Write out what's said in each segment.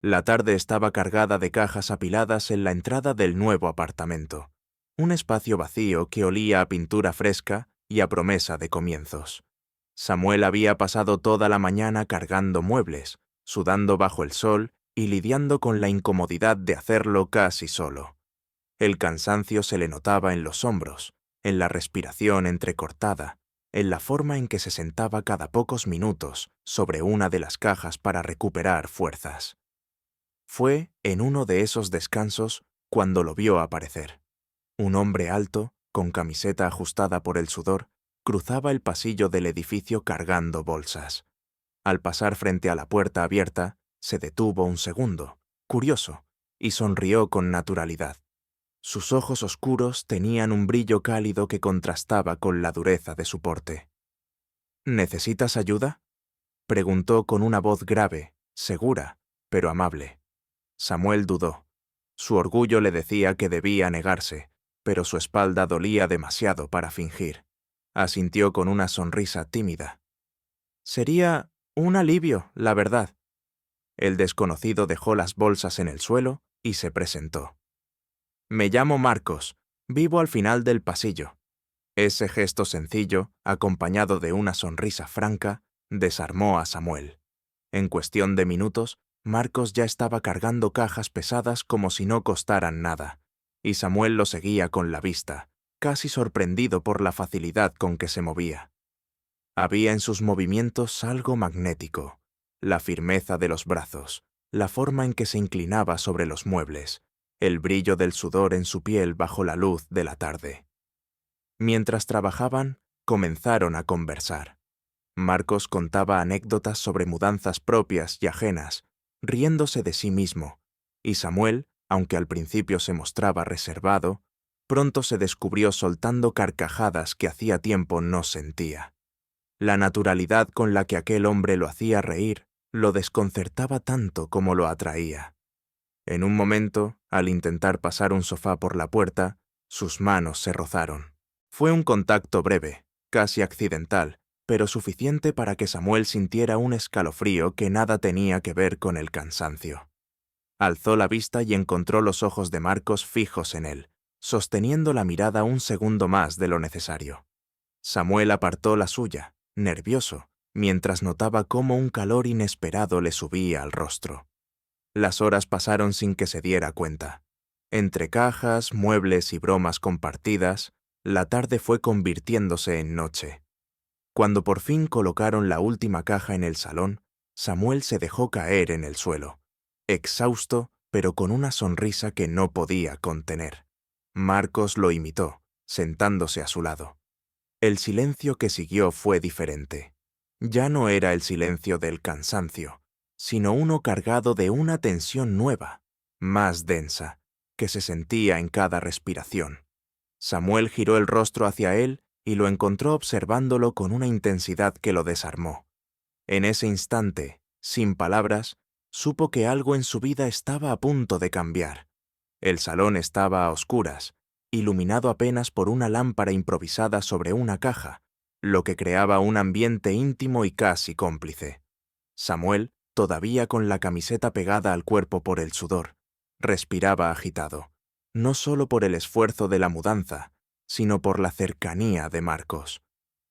La tarde estaba cargada de cajas apiladas en la entrada del nuevo apartamento, un espacio vacío que olía a pintura fresca y a promesa de comienzos. Samuel había pasado toda la mañana cargando muebles, sudando bajo el sol y lidiando con la incomodidad de hacerlo casi solo. El cansancio se le notaba en los hombros, en la respiración entrecortada, en la forma en que se sentaba cada pocos minutos sobre una de las cajas para recuperar fuerzas. Fue en uno de esos descansos cuando lo vio aparecer. Un hombre alto, con camiseta ajustada por el sudor, cruzaba el pasillo del edificio cargando bolsas. Al pasar frente a la puerta abierta, se detuvo un segundo, curioso, y sonrió con naturalidad. Sus ojos oscuros tenían un brillo cálido que contrastaba con la dureza de su porte. ¿Necesitas ayuda?, preguntó con una voz grave, segura, pero amable. Samuel dudó. Su orgullo le decía que debía negarse, pero su espalda dolía demasiado para fingir. Asintió con una sonrisa tímida. Sería un alivio, la verdad. El desconocido dejó las bolsas en el suelo y se presentó. Me llamo Marcos, vivo al final del pasillo. Ese gesto sencillo, acompañado de una sonrisa franca, desarmó a Samuel. En cuestión de minutos, Marcos ya estaba cargando cajas pesadas como si no costaran nada, y Samuel lo seguía con la vista, casi sorprendido por la facilidad con que se movía. Había en sus movimientos algo magnético, la firmeza de los brazos, la forma en que se inclinaba sobre los muebles, el brillo del sudor en su piel bajo la luz de la tarde. Mientras trabajaban, comenzaron a conversar. Marcos contaba anécdotas sobre mudanzas propias y ajenas, riéndose de sí mismo, y Samuel, aunque al principio se mostraba reservado, pronto se descubrió soltando carcajadas que hacía tiempo no sentía. La naturalidad con la que aquel hombre lo hacía reír lo desconcertaba tanto como lo atraía. En un momento, al intentar pasar un sofá por la puerta, sus manos se rozaron. Fue un contacto breve, casi accidental, pero suficiente para que Samuel sintiera un escalofrío que nada tenía que ver con el cansancio. Alzó la vista y encontró los ojos de Marcos fijos en él, sosteniendo la mirada un segundo más de lo necesario. Samuel apartó la suya, nervioso, mientras notaba cómo un calor inesperado le subía al rostro. Las horas pasaron sin que se diera cuenta. Entre cajas, muebles y bromas compartidas, la tarde fue convirtiéndose en noche. Cuando por fin colocaron la última caja en el salón, Samuel se dejó caer en el suelo, exhausto, pero con una sonrisa que no podía contener. Marcos lo imitó, sentándose a su lado. El silencio que siguió fue diferente. Ya no era el silencio del cansancio, sino uno cargado de una tensión nueva, más densa, que se sentía en cada respiración. Samuel giró el rostro hacia él y lo encontró observándolo con una intensidad que lo desarmó. En ese instante, sin palabras, supo que algo en su vida estaba a punto de cambiar. El salón estaba a oscuras, iluminado apenas por una lámpara improvisada sobre una caja, lo que creaba un ambiente íntimo y casi cómplice. Samuel, todavía con la camiseta pegada al cuerpo por el sudor, respiraba agitado, no solo por el esfuerzo de la mudanza, sino por la cercanía de Marcos.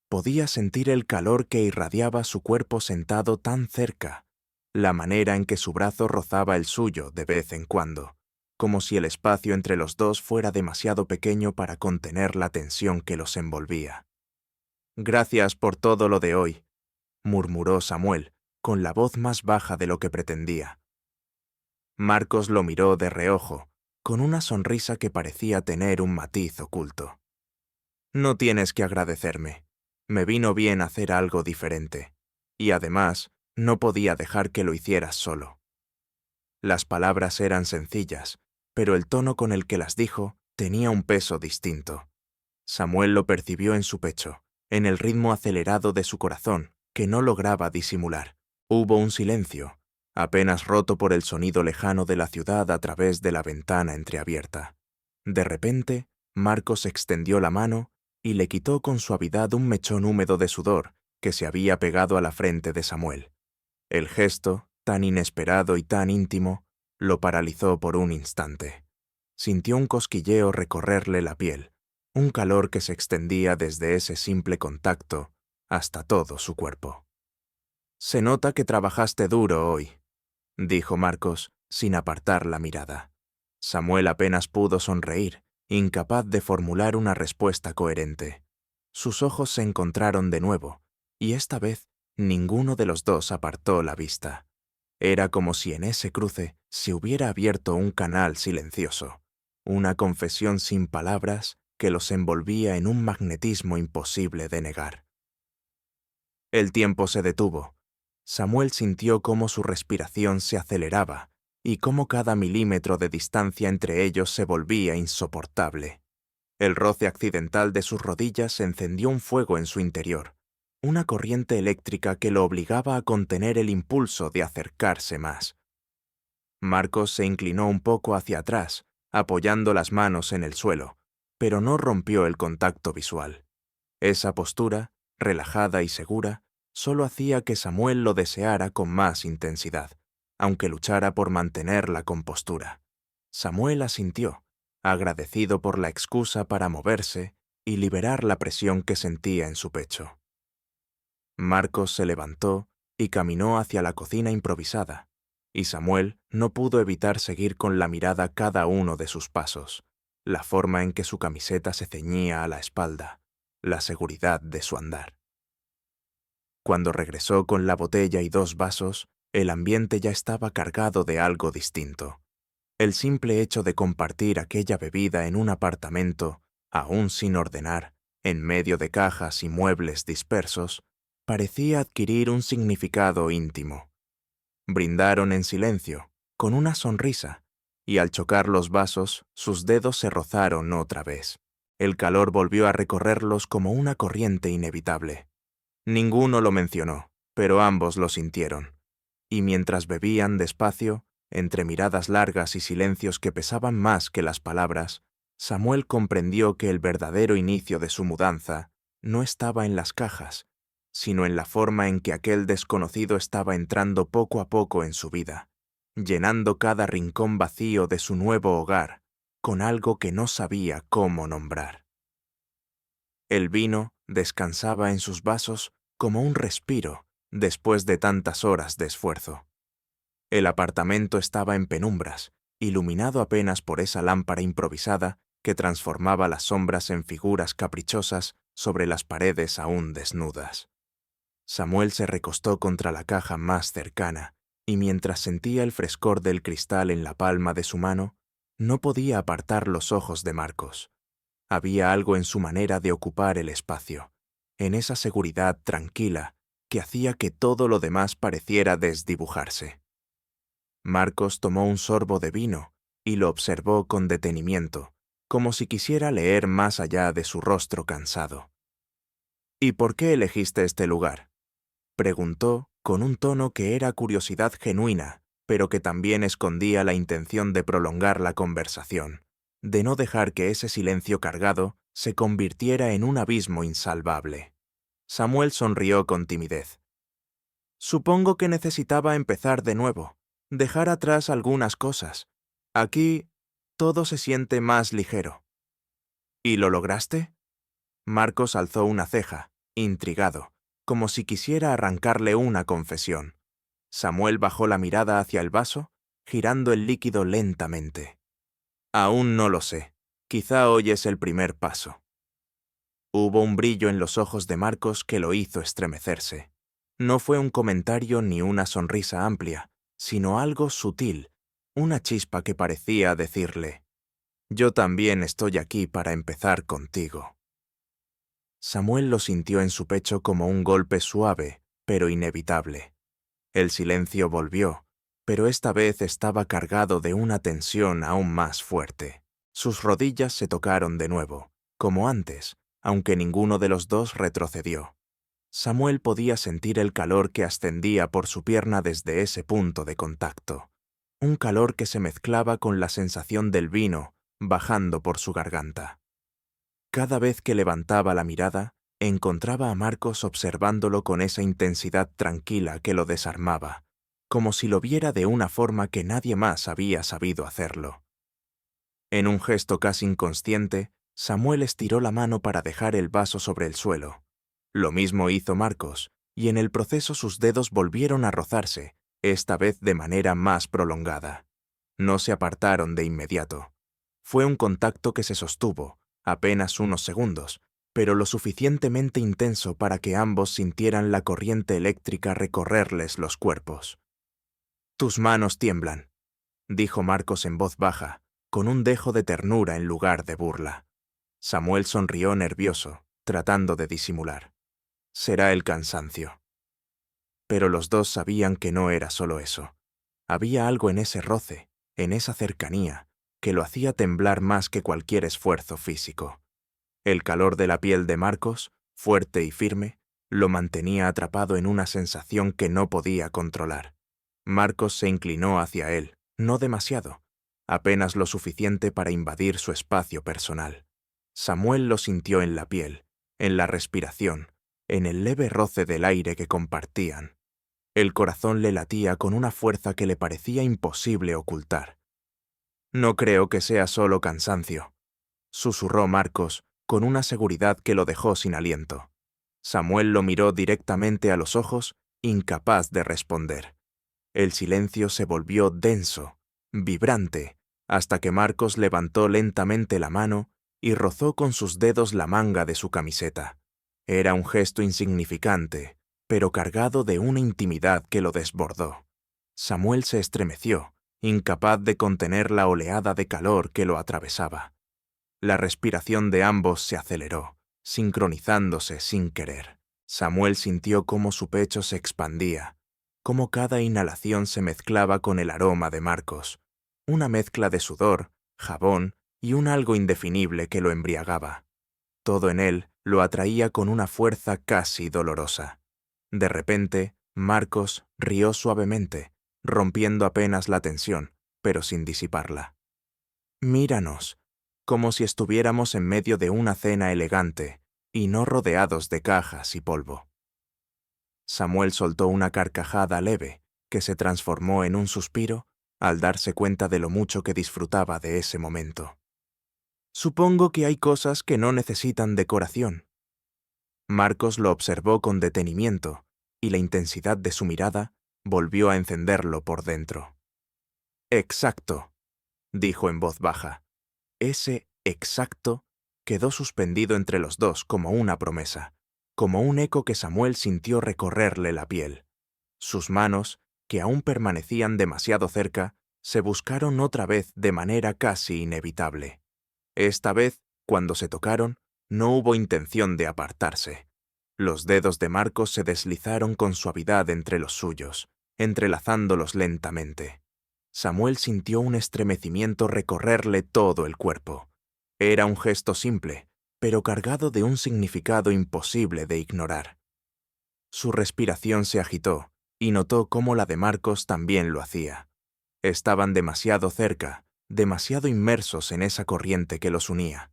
Podía sentir el calor que irradiaba su cuerpo sentado tan cerca, la manera en que su brazo rozaba el suyo de vez en cuando, como si el espacio entre los dos fuera demasiado pequeño para contener la tensión que los envolvía. «Gracias por todo lo de hoy», murmuró Samuel, con la voz más baja de lo que pretendía. Marcos lo miró de reojo, con una sonrisa que parecía tener un matiz oculto. «No tienes que agradecerme. Me vino bien hacer algo diferente. Y además, no podía dejar que lo hicieras solo». Las palabras eran sencillas, pero el tono con el que las dijo tenía un peso distinto. Samuel lo percibió en su pecho, en el ritmo acelerado de su corazón, que no lograba disimular. Hubo un silencio, apenas roto por el sonido lejano de la ciudad a través de la ventana entreabierta. De repente, Marcos extendió la mano y le quitó con suavidad un mechón húmedo de sudor que se había pegado a la frente de Samuel. El gesto, tan inesperado y tan íntimo, lo paralizó por un instante. Sintió un cosquilleo recorrerle la piel, un calor que se extendía desde ese simple contacto hasta todo su cuerpo. «Se nota que trabajaste duro hoy», dijo Marcos sin apartar la mirada. Samuel apenas pudo sonreír, incapaz de formular una respuesta coherente. Sus ojos se encontraron de nuevo, y esta vez ninguno de los dos apartó la vista. Era como si en ese cruce se hubiera abierto un canal silencioso, una confesión sin palabras que los envolvía en un magnetismo imposible de negar. El tiempo se detuvo. Samuel sintió cómo su respiración se aceleraba y cómo cada milímetro de distancia entre ellos se volvía insoportable. El roce accidental de sus rodillas encendió un fuego en su interior, una corriente eléctrica que lo obligaba a contener el impulso de acercarse más. Marcos se inclinó un poco hacia atrás, apoyando las manos en el suelo, pero no rompió el contacto visual. Esa postura, relajada y segura, solo hacía que Samuel lo deseara con más intensidad, aunque luchara por mantener la compostura. Samuel asintió, agradecido por la excusa para moverse y liberar la presión que sentía en su pecho. Marcos se levantó y caminó hacia la cocina improvisada, y Samuel no pudo evitar seguir con la mirada cada uno de sus pasos, la forma en que su camiseta se ceñía a la espalda, la seguridad de su andar. Cuando regresó con la botella y 2 vasos, el ambiente ya estaba cargado de algo distinto. El simple hecho de compartir aquella bebida en un apartamento, aún sin ordenar, en medio de cajas y muebles dispersos, parecía adquirir un significado íntimo. Brindaron en silencio, con una sonrisa, y al chocar los vasos, sus dedos se rozaron otra vez. El calor volvió a recorrerlos como una corriente inevitable. Ninguno lo mencionó, pero ambos lo sintieron. Y mientras bebían despacio, entre miradas largas y silencios que pesaban más que las palabras, Samuel comprendió que el verdadero inicio de su mudanza no estaba en las cajas, sino en la forma en que aquel desconocido estaba entrando poco a poco en su vida, llenando cada rincón vacío de su nuevo hogar con algo que no sabía cómo nombrar. El vino descansaba en sus vasos como un respiro después de tantas horas de esfuerzo. El apartamento estaba en penumbras, iluminado apenas por esa lámpara improvisada que transformaba las sombras en figuras caprichosas sobre las paredes aún desnudas. Samuel se recostó contra la caja más cercana, y mientras sentía el frescor del cristal en la palma de su mano, no podía apartar los ojos de Marcos. Había algo en su manera de ocupar el espacio, en esa seguridad tranquila que hacía que todo lo demás pareciera desdibujarse. Marcos tomó un sorbo de vino y lo observó con detenimiento, como si quisiera leer más allá de su rostro cansado. «¿Y por qué elegiste este lugar?», preguntó con un tono que era curiosidad genuina, pero que también escondía la intención de prolongar la conversación, de no dejar que ese silencio cargado se convirtiera en un abismo insalvable. Samuel sonrió con timidez. «Supongo que necesitaba empezar de nuevo, dejar atrás algunas cosas. Aquí todo se siente más ligero». «¿Y lo lograste?». Marcos alzó una ceja, intrigado, como si quisiera arrancarle una confesión. Samuel bajó la mirada hacia el vaso, girando el líquido lentamente. «Aún no lo sé. Quizá hoy es el primer paso». Hubo un brillo en los ojos de Marcos que lo hizo estremecerse. No fue un comentario ni una sonrisa amplia, sino algo sutil, una chispa que parecía decirle: «Yo también estoy aquí para empezar contigo». Samuel lo sintió en su pecho como un golpe suave, pero inevitable. El silencio volvió, pero esta vez estaba cargado de una tensión aún más fuerte. Sus rodillas se tocaron de nuevo, como antes, aunque ninguno de los dos retrocedió. Samuel podía sentir el calor que ascendía por su pierna desde ese punto de contacto, un calor que se mezclaba con la sensación del vino bajando por su garganta. Cada vez que levantaba la mirada, encontraba a Marcos observándolo con esa intensidad tranquila que lo desarmaba, como si lo viera de una forma que nadie más había sabido hacerlo. En un gesto casi inconsciente, Samuel estiró la mano para dejar el vaso sobre el suelo. Lo mismo hizo Marcos, y en el proceso sus dedos volvieron a rozarse, esta vez de manera más prolongada. No se apartaron de inmediato. Fue un contacto que se sostuvo, apenas unos segundos, pero lo suficientemente intenso para que ambos sintieran la corriente eléctrica recorrerles los cuerpos. «Tus manos tiemblan», dijo Marcos en voz baja, con un dejo de ternura en lugar de burla. Samuel sonrió nervioso, tratando de disimular. «Será el cansancio». Pero los dos sabían que no era solo eso. Había algo en ese roce, en esa cercanía, que lo hacía temblar más que cualquier esfuerzo físico. El calor de la piel de Marcos, fuerte y firme, lo mantenía atrapado en una sensación que no podía controlar. Marcos se inclinó hacia él, no demasiado, apenas lo suficiente para invadir su espacio personal. Samuel lo sintió en la piel, en la respiración, en el leve roce del aire que compartían. El corazón le latía con una fuerza que le parecía imposible ocultar. «No creo que sea solo cansancio», susurró Marcos con una seguridad que lo dejó sin aliento. Samuel lo miró directamente a los ojos, incapaz de responder. El silencio se volvió denso, vibrante, hasta que Marcos levantó lentamente la mano y rozó con sus dedos la manga de su camiseta. Era un gesto insignificante, pero cargado de una intimidad que lo desbordó. Samuel se estremeció, incapaz de contener la oleada de calor que lo atravesaba. La respiración de ambos se aceleró, sincronizándose sin querer. Samuel sintió cómo su pecho se expandía, cómo cada inhalación se mezclaba con el aroma de Marcos, una mezcla de sudor, jabón y un algo indefinible que lo embriagaba. Todo en él lo atraía con una fuerza casi dolorosa. De repente, Marcos rió suavemente, rompiendo apenas la tensión, pero sin disiparla. «Míranos», como si estuviéramos en medio de una cena elegante y no rodeados de cajas y polvo. Samuel soltó una carcajada leve que se transformó en un suspiro al darse cuenta de lo mucho que disfrutaba de ese momento. «Supongo que hay cosas que no necesitan decoración». Marcos lo observó con detenimiento y la intensidad de su mirada volvió a encenderlo por dentro. «Exacto», dijo en voz baja. Ese exacto quedó suspendido entre los dos como una promesa, como un eco que Samuel sintió recorrerle la piel. Sus manos, que aún permanecían demasiado cerca, se buscaron otra vez de manera casi inevitable. Esta vez, cuando se tocaron, no hubo intención de apartarse. Los dedos de Marcos se deslizaron con suavidad entre los suyos, entrelazándolos lentamente. Samuel sintió un estremecimiento recorrerle todo el cuerpo. Era un gesto simple, pero cargado de un significado imposible de ignorar. Su respiración se agitó, y notó cómo la de Marcos también lo hacía. Estaban demasiado cerca, demasiado inmersos en esa corriente que los unía.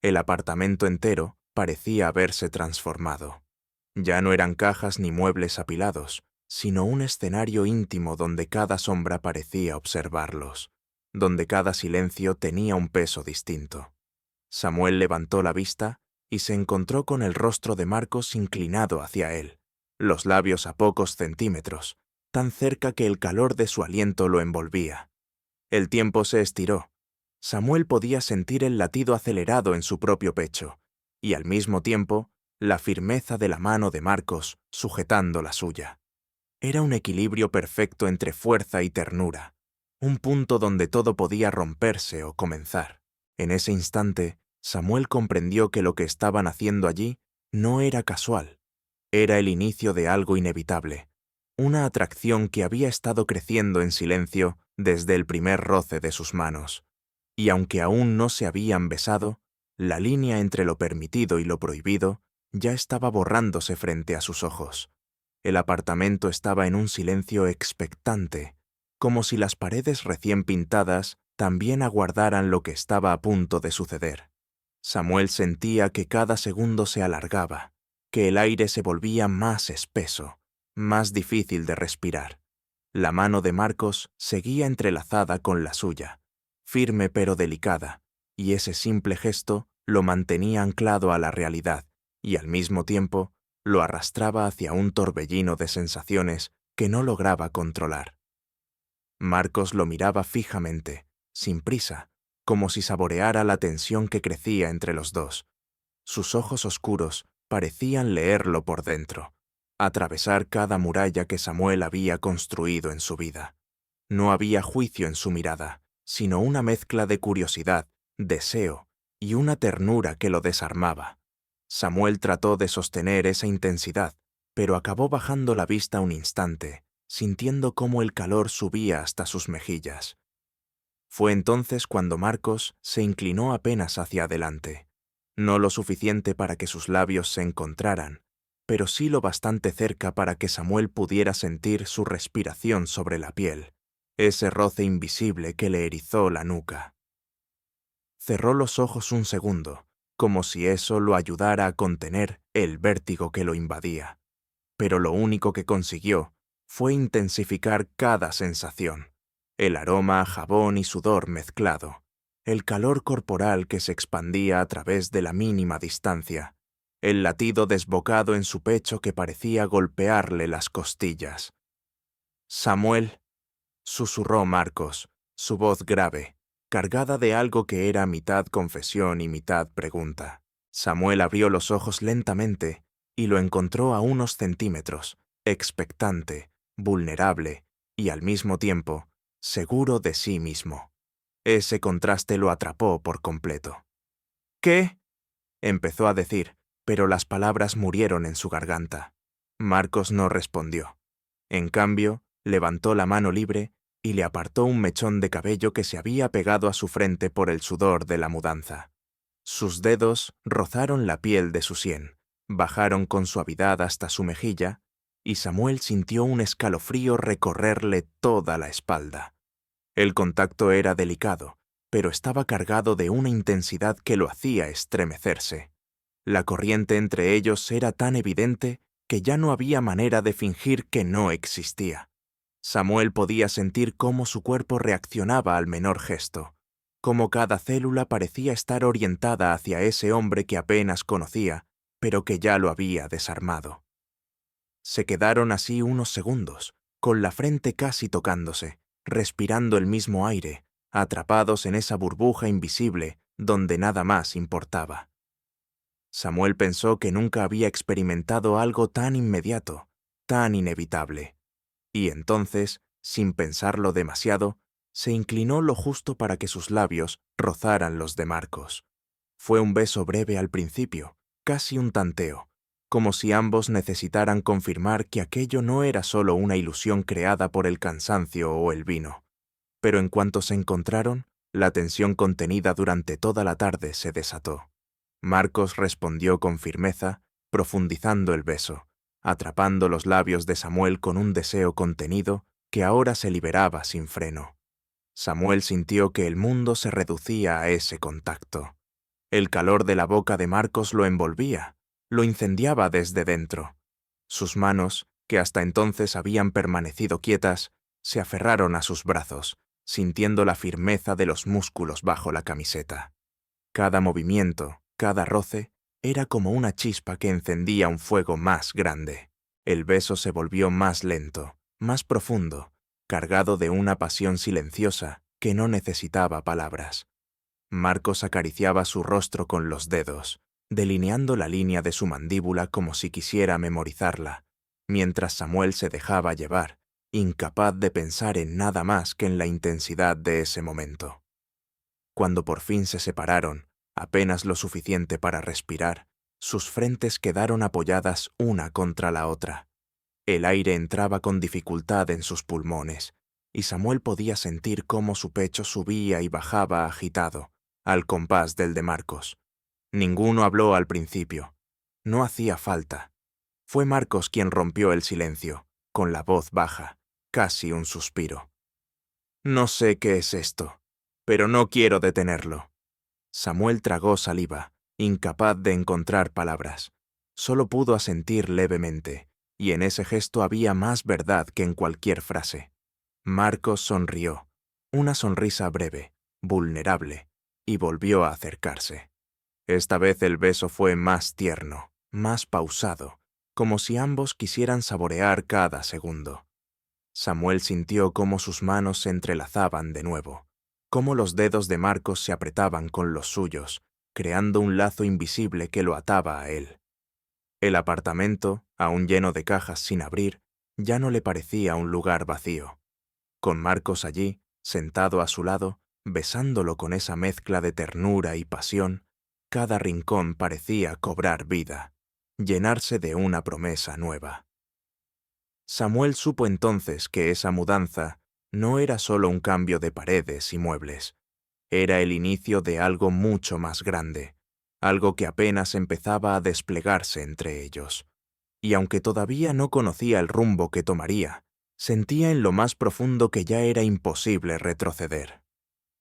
El apartamento entero parecía haberse transformado. Ya no eran cajas ni muebles apilados, sino un escenario íntimo donde cada sombra parecía observarlos, donde cada silencio tenía un peso distinto. Samuel levantó la vista y se encontró con el rostro de Marcos inclinado hacia él, los labios a pocos centímetros, tan cerca que el calor de su aliento lo envolvía. El tiempo se estiró. Samuel podía sentir el latido acelerado en su propio pecho, y al mismo tiempo la firmeza de la mano de Marcos sujetando la suya. Era un equilibrio perfecto entre fuerza y ternura, un punto donde todo podía romperse o comenzar. En ese instante, Samuel comprendió que lo que estaban haciendo allí no era casual. Era el inicio de algo inevitable, una atracción que había estado creciendo en silencio desde el primer roce de sus manos. Y aunque aún no se habían besado, la línea entre lo permitido y lo prohibido ya estaba borrándose frente a sus ojos. El apartamento estaba en un silencio expectante, como si las paredes recién pintadas también aguardaran lo que estaba a punto de suceder. Samuel sentía que cada segundo se alargaba, que el aire se volvía más espeso, más difícil de respirar. La mano de Marcos seguía entrelazada con la suya, firme pero delicada, y ese simple gesto lo mantenía anclado a la realidad y al mismo tiempo lo arrastraba hacia un torbellino de sensaciones que no lograba controlar. Marcos lo miraba fijamente, sin prisa, como si saboreara la tensión que crecía entre los dos. Sus ojos oscuros parecían leerlo por dentro, atravesar cada muralla que Samuel había construido en su vida. No había juicio en su mirada, sino una mezcla de curiosidad, deseo y una ternura que lo desarmaba. Samuel trató de sostener esa intensidad, pero acabó bajando la vista un instante, sintiendo cómo el calor subía hasta sus mejillas. Fue entonces cuando Marcos se inclinó apenas hacia adelante, no lo suficiente para que sus labios se encontraran, pero sí lo bastante cerca para que Samuel pudiera sentir su respiración sobre la piel, ese roce invisible que le erizó la nuca. Cerró los ojos un segundo, como si eso lo ayudara a contener el vértigo que lo invadía, pero lo único que consiguió fue intensificar cada sensación, el aroma a jabón y sudor mezclado, el calor corporal que se expandía a través de la mínima distancia, el latido desbocado en su pecho que parecía golpearle las costillas. «Samuel», susurró Marcos, su voz grave, cargada de algo que era mitad confesión y mitad pregunta. Samuel abrió los ojos lentamente y lo encontró a unos centímetros, expectante, vulnerable y al mismo tiempo seguro de sí mismo. Ese contraste lo atrapó por completo. «¿Qué?», empezó a decir, pero las palabras murieron en su garganta. Marcos no respondió. En cambio, levantó la mano libre y le apartó un mechón de cabello que se había pegado a su frente por el sudor de la mudanza. Sus dedos rozaron la piel de su sien, bajaron con suavidad hasta su mejilla, y Samuel sintió un escalofrío recorrerle toda la espalda. El contacto era delicado, pero estaba cargado de una intensidad que lo hacía estremecerse. La corriente entre ellos era tan evidente que ya no había manera de fingir que no existía. Samuel podía sentir cómo su cuerpo reaccionaba al menor gesto, cómo cada célula parecía estar orientada hacia ese hombre que apenas conocía, pero que ya lo había desarmado. Se quedaron así unos segundos, con la frente casi tocándose, respirando el mismo aire, atrapados en esa burbuja invisible donde nada más importaba. Samuel pensó que nunca había experimentado algo tan inmediato, tan inevitable. Y entonces, sin pensarlo demasiado, se inclinó lo justo para que sus labios rozaran los de Marcos. Fue un beso breve al principio, casi un tanteo, como si ambos necesitaran confirmar que aquello no era solo una ilusión creada por el cansancio o el vino. Pero en cuanto se encontraron, la tensión contenida durante toda la tarde se desató. Marcos respondió con firmeza, profundizando el beso, atrapando los labios de Samuel con un deseo contenido que ahora se liberaba sin freno. Samuel sintió que el mundo se reducía a ese contacto. El calor de la boca de Marcos lo envolvía, lo incendiaba desde dentro. Sus manos, que hasta entonces habían permanecido quietas, se aferraron a sus brazos, sintiendo la firmeza de los músculos bajo la camiseta. Cada movimiento, cada roce, era como una chispa que encendía un fuego más grande. El beso se volvió más lento, más profundo, cargado de una pasión silenciosa que no necesitaba palabras. Marcos acariciaba su rostro con los dedos, delineando la línea de su mandíbula como si quisiera memorizarla, mientras Samuel se dejaba llevar, incapaz de pensar en nada más que en la intensidad de ese momento. Cuando por fin se separaron, apenas lo suficiente para respirar, sus frentes quedaron apoyadas una contra la otra. El aire entraba con dificultad en sus pulmones, y Samuel podía sentir cómo su pecho subía y bajaba agitado, al compás del de Marcos. Ninguno habló al principio. No hacía falta. Fue Marcos quien rompió el silencio, con la voz baja, casi un suspiro. «No sé qué es esto, pero no quiero detenerlo». Samuel tragó saliva, incapaz de encontrar palabras. Solo pudo asentir levemente, y en ese gesto había más verdad que en cualquier frase. Marcos sonrió, una sonrisa breve, vulnerable, y volvió a acercarse. Esta vez el beso fue más tierno, más pausado, como si ambos quisieran saborear cada segundo. Samuel sintió cómo sus manos se entrelazaban de nuevo, cómo los dedos de Marcos se apretaban con los suyos, creando un lazo invisible que lo ataba a él. El apartamento, aún lleno de cajas sin abrir, ya no le parecía un lugar vacío. Con Marcos allí, sentado a su lado, besándolo con esa mezcla de ternura y pasión, cada rincón parecía cobrar vida, llenarse de una promesa nueva. Samuel supo entonces que esa mudanza no era solo un cambio de paredes y muebles, era el inicio de algo mucho más grande, algo que apenas empezaba a desplegarse entre ellos. Y aunque todavía no conocía el rumbo que tomaría, sentía en lo más profundo que ya era imposible retroceder.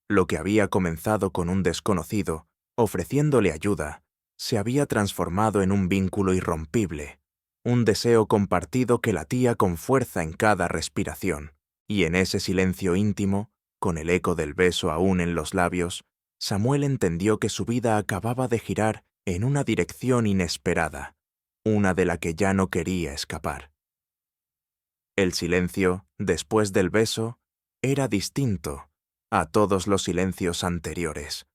Lo que había comenzado con un desconocido, ofreciéndole ayuda, se había transformado en un vínculo irrompible, un deseo compartido que latía con fuerza en cada respiración, y en ese silencio íntimo, con el eco del beso aún en los labios, Samuel entendió que su vida acababa de girar en una dirección inesperada, una de la que ya no quería escapar. El silencio, después del beso, era distinto a todos los silencios anteriores.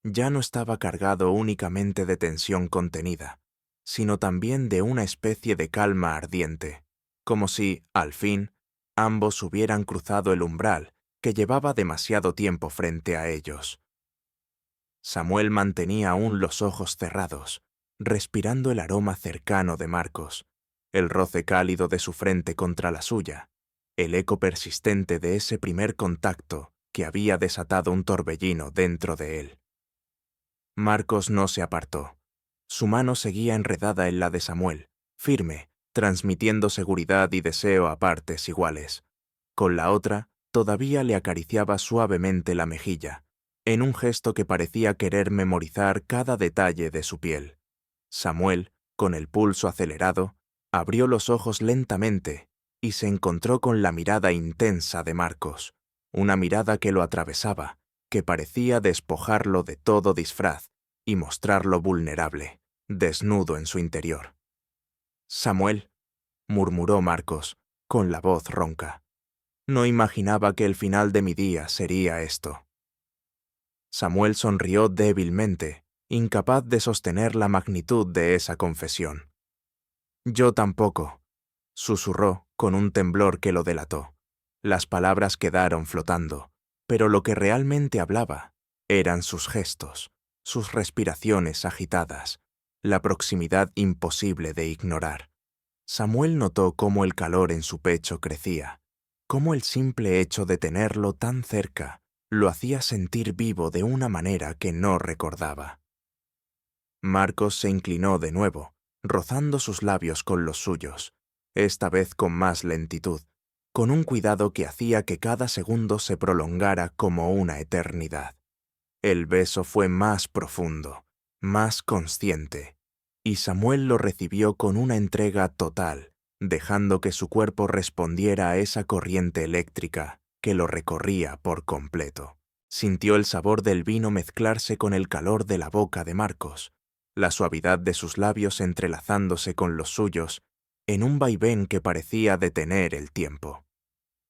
Ya no estaba cargado únicamente de tensión contenida, sino también de una especie de calma ardiente, como si, al fin, ambos hubieran cruzado el umbral que llevaba demasiado tiempo frente a ellos. Samuel mantenía aún los ojos cerrados, respirando el aroma cercano de Marcos, el roce cálido de su frente contra la suya, el eco persistente de ese primer contacto que había desatado un torbellino dentro de él. Marcos no se apartó. Su mano seguía enredada en la de Samuel, firme, transmitiendo seguridad y deseo a partes iguales. Con la otra, todavía le acariciaba suavemente la mejilla, en un gesto que parecía querer memorizar cada detalle de su piel. Samuel, con el pulso acelerado, abrió los ojos lentamente y se encontró con la mirada intensa de Marcos, una mirada que lo atravesaba, que parecía despojarlo de todo disfraz y mostrarlo vulnerable, desnudo en su interior. «Samuel», murmuró Marcos, con la voz ronca. «No imaginaba que el final de mi día sería esto». Samuel sonrió débilmente, incapaz de sostener la magnitud de esa confesión. «Yo tampoco», susurró con un temblor que lo delató. Las palabras quedaron flotando, pero lo que realmente hablaba eran sus gestos, sus respiraciones agitadas, la proximidad imposible de ignorar. Samuel notó cómo el calor en su pecho crecía, cómo el simple hecho de tenerlo tan cerca lo hacía sentir vivo de una manera que no recordaba. Marcos se inclinó de nuevo, rozando sus labios con los suyos, esta vez con más lentitud, con un cuidado que hacía que cada segundo se prolongara como una eternidad. El beso fue más profundo, más consciente, y Samuel lo recibió con una entrega total, dejando que su cuerpo respondiera a esa corriente eléctrica que lo recorría por completo. Sintió el sabor del vino mezclarse con el calor de la boca de Marcos, la suavidad de sus labios entrelazándose con los suyos, en un vaivén que parecía detener el tiempo.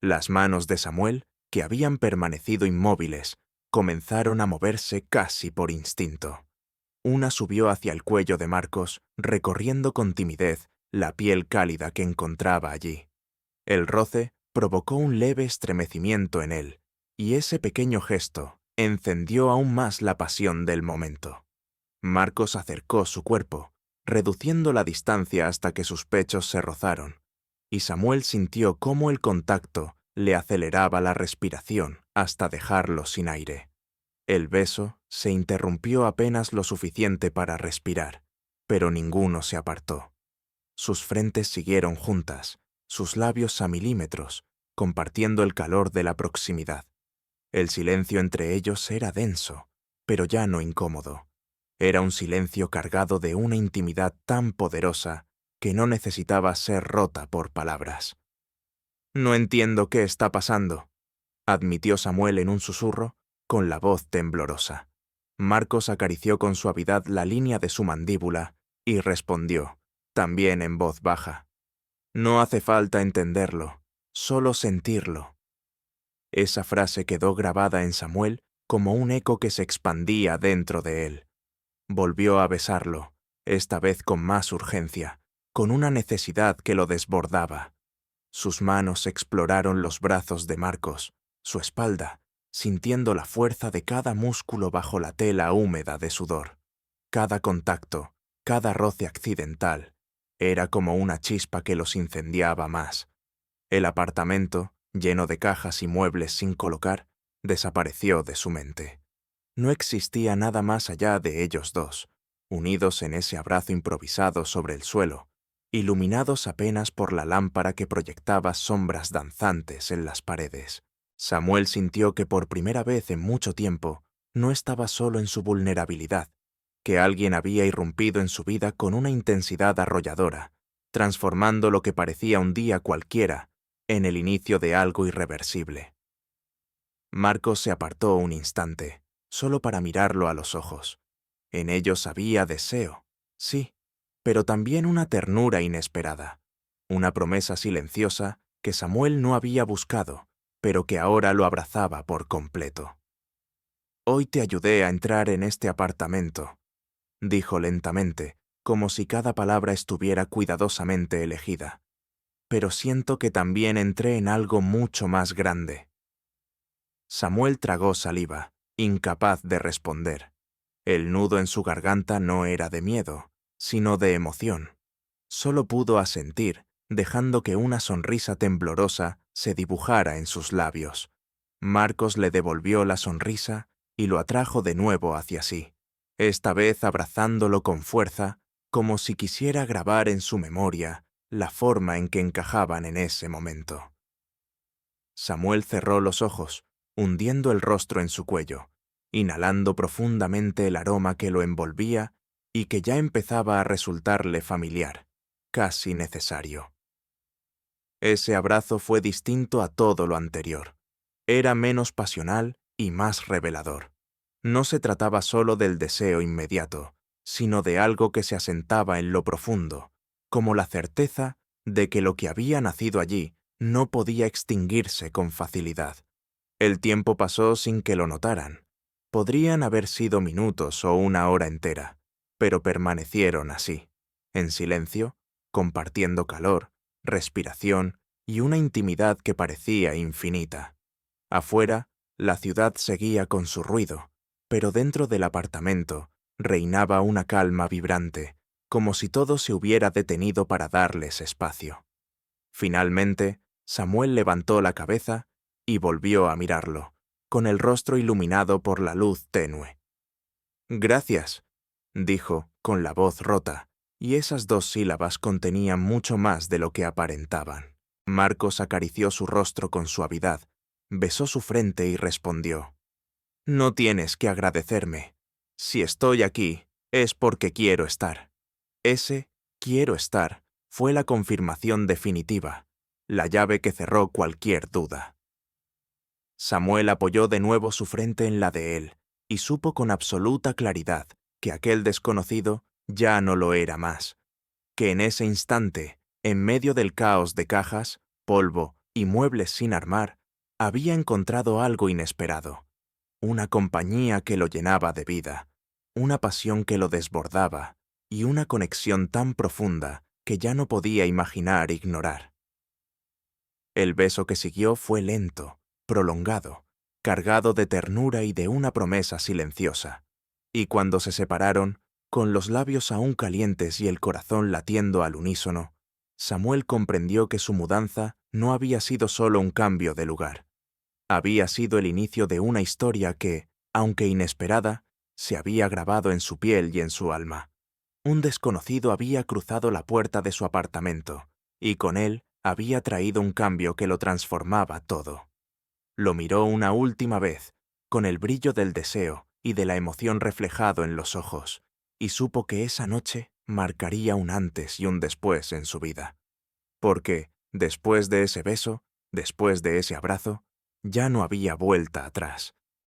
Las manos de Samuel, que habían permanecido inmóviles, comenzaron a moverse casi por instinto. Una subió hacia el cuello de Marcos, recorriendo con timidez la piel cálida que encontraba allí. El roce provocó un leve estremecimiento en él, y ese pequeño gesto encendió aún más la pasión del momento. Marcos acercó su cuerpo, reduciendo la distancia hasta que sus pechos se rozaron, y Samuel sintió cómo el contacto le aceleraba la respiración hasta dejarlo sin aire. El beso se interrumpió apenas lo suficiente para respirar, pero ninguno se apartó. Sus frentes siguieron juntas, sus labios a milímetros, compartiendo el calor de la proximidad. El silencio entre ellos era denso, pero ya no incómodo. Era un silencio cargado de una intimidad tan poderosa que no necesitaba ser rota por palabras. No entiendo qué está pasando, admitió Samuel en un susurro, con la voz temblorosa. Marcos acarició con suavidad la línea de su mandíbula y respondió, también en voz baja. No hace falta entenderlo, solo sentirlo. Esa frase quedó grabada en Samuel como un eco que se expandía dentro de él. Volvió a besarlo, esta vez con más urgencia, con una necesidad que lo desbordaba. Sus manos exploraron los brazos de Marcos, su espalda, sintiendo la fuerza de cada músculo bajo la tela húmeda de sudor. Cada contacto, cada roce accidental, era como una chispa que los incendiaba más. El apartamento, lleno de cajas y muebles sin colocar, desapareció de su mente. No existía nada más allá de ellos dos, unidos en ese abrazo improvisado sobre el suelo, iluminados apenas por la lámpara que proyectaba sombras danzantes en las paredes. Samuel sintió que por primera vez en mucho tiempo no estaba solo en su vulnerabilidad, que alguien había irrumpido en su vida con una intensidad arrolladora, transformando lo que parecía un día cualquiera en el inicio de algo irreversible. Marcos se apartó un instante, solo para mirarlo a los ojos. En ellos había deseo, sí, pero también una ternura inesperada, una promesa silenciosa que Samuel no había buscado, pero que ahora lo abrazaba por completo. Hoy te ayudé a entrar en este apartamento, dijo lentamente, como si cada palabra estuviera cuidadosamente elegida. Pero siento que también entré en algo mucho más grande. Samuel tragó saliva, incapaz de responder. El nudo en su garganta no era de miedo, sino de emoción. Solo pudo asentir, dejando que una sonrisa temblorosa se dibujara en sus labios. Marcos le devolvió la sonrisa y lo atrajo de nuevo hacia sí, esta vez abrazándolo con fuerza, como si quisiera grabar en su memoria la forma en que encajaban en ese momento. Samuel cerró los ojos, hundiendo el rostro en su cuello, inhalando profundamente el aroma que lo envolvía y que ya empezaba a resultarle familiar, casi necesario. Ese abrazo fue distinto a todo lo anterior. Era menos pasional y más revelador. No se trataba solo del deseo inmediato, sino de algo que se asentaba en lo profundo, como la certeza de que lo que había nacido allí no podía extinguirse con facilidad. El tiempo pasó sin que lo notaran. Podrían haber sido minutos o una hora entera, pero permanecieron así, en silencio, compartiendo calor, respiración y una intimidad que parecía infinita. Afuera, la ciudad seguía con su ruido, pero dentro del apartamento reinaba una calma vibrante, como si todo se hubiera detenido para darles espacio. Finalmente, Samuel levantó la cabeza y volvió a mirarlo, con el rostro iluminado por la luz tenue. «Gracias», dijo, con la voz rota, y esas dos sílabas contenían mucho más de lo que aparentaban. Marcos acarició su rostro con suavidad, besó su frente y respondió, «No tienes que agradecerme. Si estoy aquí, es porque quiero estar». Ese «quiero estar» fue la confirmación definitiva, la llave que cerró cualquier duda. Samuel apoyó de nuevo su frente en la de él y supo con absoluta claridad que aquel desconocido ya no lo era más, que en ese instante, en medio del caos de cajas, polvo y muebles sin armar, había encontrado algo inesperado, una compañía que lo llenaba de vida, una pasión que lo desbordaba y una conexión tan profunda que ya no podía imaginar ignorar. El beso que siguió fue lento, prolongado, cargado de ternura y de una promesa silenciosa. Y cuando se separaron, con los labios aún calientes y el corazón latiendo al unísono, Samuel comprendió que su mudanza no había sido solo un cambio de lugar. Había sido el inicio de una historia que, aunque inesperada, se había grabado en su piel y en su alma. Un desconocido había cruzado la puerta de su apartamento, y con él había traído un cambio que lo transformaba todo. Lo miró una última vez, con el brillo del deseo y de la emoción reflejado en los ojos, y supo que esa noche marcaría un antes y un después en su vida. Porque, después de ese beso, Después de ese abrazo, ya no había vuelta atrás.